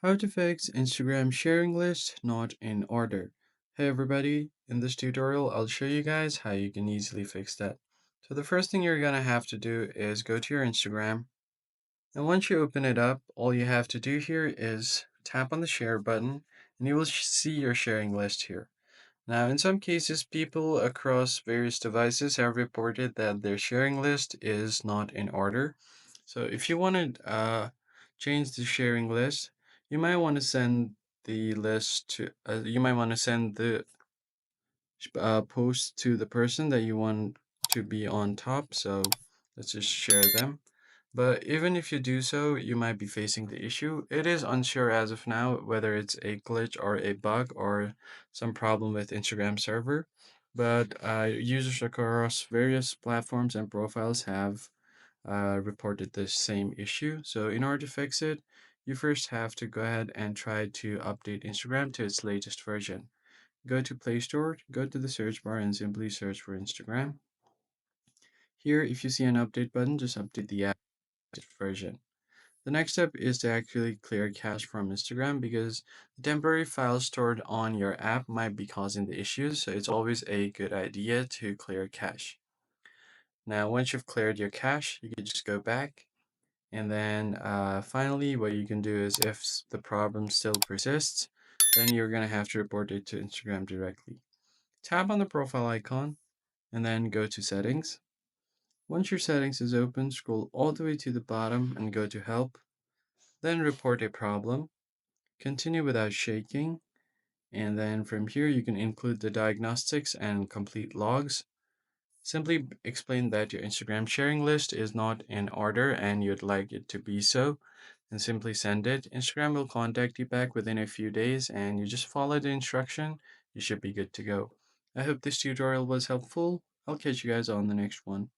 How to fix Instagram sharing list not in order. Hey everybody, in this tutorial I'll show you guys how you can easily fix that. So the first thing you're gonna have to do is go to your Instagram, and once you open it up, all you have to do here is tap on the share button and you will see your sharing list here. Now in some cases people across various devices have reported that their sharing list is not in order. So if you want to change the sharing list, you might want to send the list to you might want to send the post to the person that you want to be on top. So let's just share them. But even if you do so, you might be facing the issue. It is unsure as of now whether it's a glitch or a bug or some problem with Instagram server. But users across various platforms and profiles have reported the same issue. So in order to fix it, you first have to go ahead and try to update Instagram to its latest version. Go to Play Store, go to the search bar and simply search for Instagram. Here, if you see an update button, just update the app version. The next step is to actually clear cache from Instagram because the temporary files stored on your app might be causing the issues, so it's always a good idea to clear cache. Now, once you've cleared your cache, you can just go back. And then finally, what you can do is if the problem still persists, then you're going to have to report it to Instagram directly. Tap on the profile icon and then go to settings. Once your settings is open, scroll all the way to the bottom and go to help. Then report a problem. Continue without shaking. And then from here, you can include the diagnostics and complete logs. Simply explain that your Instagram sharing list is not in order and you'd like it to be so, and simply send it. Instagram will contact you back within a few days and you just follow the instruction. You should be good to go. I hope this tutorial was helpful. I'll catch you guys on the next one.